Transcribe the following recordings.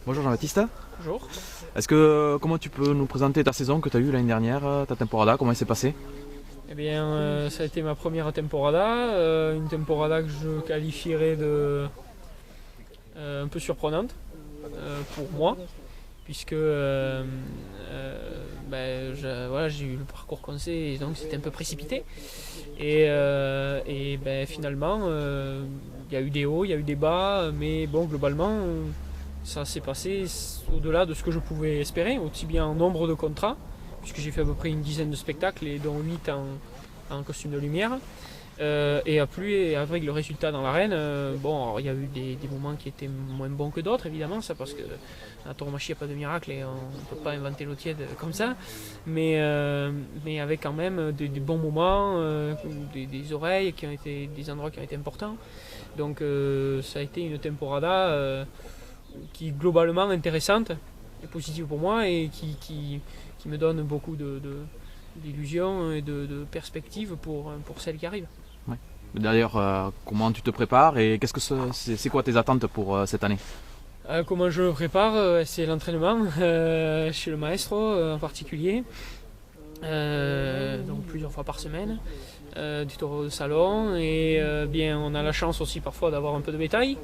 Bonjour Jean-Baptiste. Bonjour. Comment tu peux nous présenter ta saison que tu as eue l'année dernière, ta temporada, comment elle s'est passée? Eh bien, ça a été ma première temporada, une temporada que je qualifierais de un peu surprenante pour moi, puisque voilà, j'ai eu le parcours qu'on sait, et donc c'était un peu précipité. Finalement, il y a eu des hauts, il y a eu des bas, mais bon, globalement, ça s'est passé au-delà de ce que je pouvais espérer, aussi bien en nombre de contrats, puisque j'ai fait à peu près une dizaine de spectacles, et dont 8 en costume de lumière. Et avec le résultat dans l'arène, il y a eu des moments qui étaient moins bons que d'autres, évidemment, ça parce que la tauromachie, il n'y a pas de miracle et on ne peut pas inventer l'eau tiède comme ça, mais avec quand même des bons moments, des oreilles qui ont été, des endroits qui ont été importants. Donc ça a été une temporada qui est globalement intéressante et positive pour moi et qui me donne beaucoup d'illusions et de perspectives pour celles qui arrivent. Ouais. D'ailleurs, comment tu te prépares et c'est quoi tes attentes pour cette année? Comment je me prépare, c'est l'entraînement chez le maestro en particulier, donc plusieurs fois par semaine, du taureau de salon et bien on a la chance aussi parfois d'avoir un peu de bétail,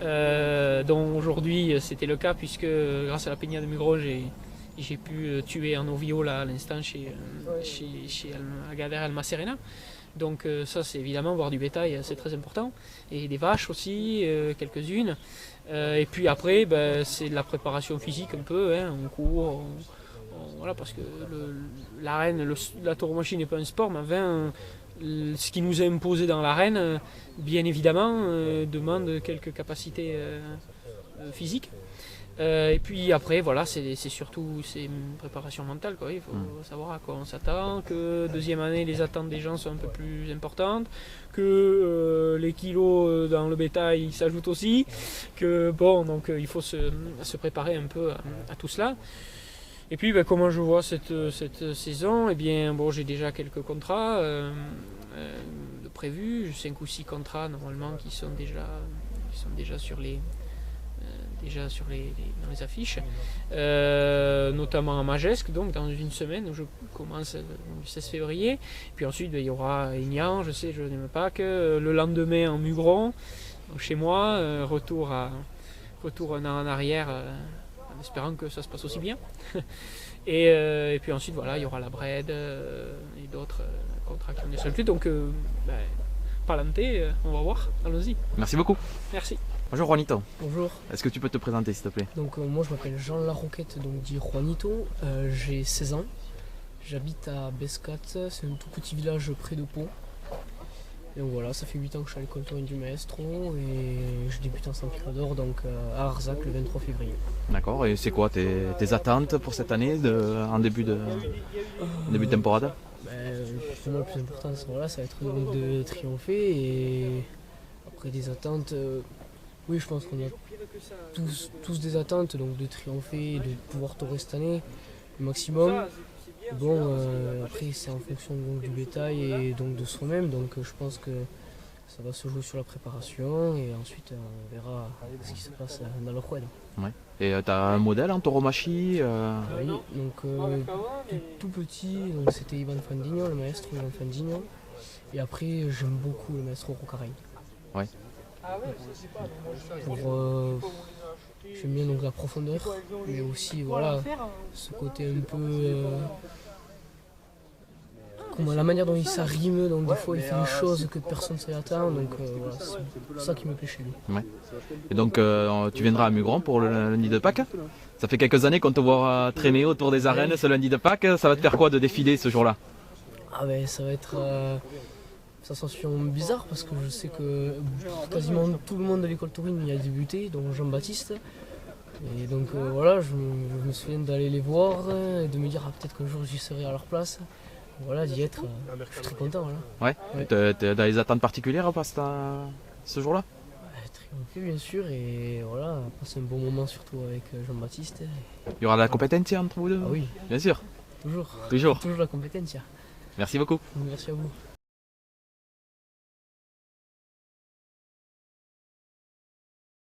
dont aujourd'hui c'était le cas puisque grâce à la Peña de Mugros j'ai pu tuer un novio là à l'instant chez Agaver Almaserena. Donc ça c'est évidemment voir du bétail, c'est très important. Et des vaches aussi, quelques-unes. Et puis après c'est de la préparation physique un peu, hein, on court, voilà, parce que l'arène, la tauromachie n'est pas un sport, mais enfin, ce qui nous est imposé dans l'arène, bien évidemment, demande quelques capacités physiques. Et puis après, voilà, c'est surtout une préparation mentale, quoi. Il faut savoir à quoi on s'attend, que deuxième année, les attentes des gens sont un peu plus importantes, que les kilos dans le bétail s'ajoutent aussi, que bon, donc il faut se préparer un peu à tout cela. Et puis comment je vois cette saison, eh bien bon, j'ai déjà quelques contrats de prévus, 5 ou 6 contrats normalement qui sont déjà dans les affiches, notamment à Magesque, donc dans une semaine où je commence le 16 février. Puis ensuite il y aura Aignan, je n'aime pas que le lendemain en Mugron, chez moi, retour un an en arrière, en espérant que ça se passe aussi bien. Et puis ensuite voilà, il y aura la Brède et d'autres contrats qui ont des solitudes. Donc Palante, on va voir, allons-y. Merci beaucoup. Merci. Bonjour Juanito. Bonjour. Est-ce que tu peux te présenter s'il te plaît? Donc moi je m'appelle Jean Laroquette, donc dit Juanito, j'ai 16 ans, j'habite à Bescat, c'est un tout petit village près de Pau. Et donc voilà, ça fait 8 ans que je suis à l'école taurine du maestro et je débute en San Picador, donc à Arzac le 23 février. D'accord, et c'est quoi tes attentes pour cette année en début de temporada? Pour moi le plus important voilà, ça va être donc de triompher et après des attentes, oui je pense qu'on a tous des attentes, donc de triompher, de pouvoir taurer cette année le maximum. Bon, après c'est en fonction donc, du bétail et donc de soi-même, donc je pense que ça va se jouer sur la préparation et ensuite on verra ce qui se passe dans le ruedo. Ouais. Et tu as un modèle en tauromachie Oui, donc tout petit, donc c'était Ivan Fandigno, le maestro Ivan Fandigno. Et après j'aime beaucoup le maestro Rocaray. Ouais. J'aime bien donc la profondeur, mais aussi voilà ce côté un peu la manière dont il s'arrime, donc des fois il fait des choses que personne ne s'y attend, donc voilà, c'est ça qui me plaît chez lui. Ouais. Et donc tu viendras à Mugron pour le lundi de Pâques. Ça fait quelques années qu'on te voit traîner autour des arènes ce lundi de Pâques. Ça va te faire quoi de défiler ce jour-là? Ah ben ça va être sensation bizarre parce que je sais que quasiment tout le monde de l'école taurine y a débuté, dont Jean-Baptiste. Et donc voilà, je me souviens d'aller les voir et de me dire peut-être qu'un jour j'y serai à leur place. Voilà, d'y être, je suis très content. Voilà. Ouais. T'as des attentes particulières à ce jour-là? Triompher bien sûr et voilà, passer un bon moment surtout avec Jean-Baptiste. Il y aura la compétence entre vous deux? Ah oui. Bien sûr. Toujours Toujours. la compétence. Merci beaucoup. Merci à vous.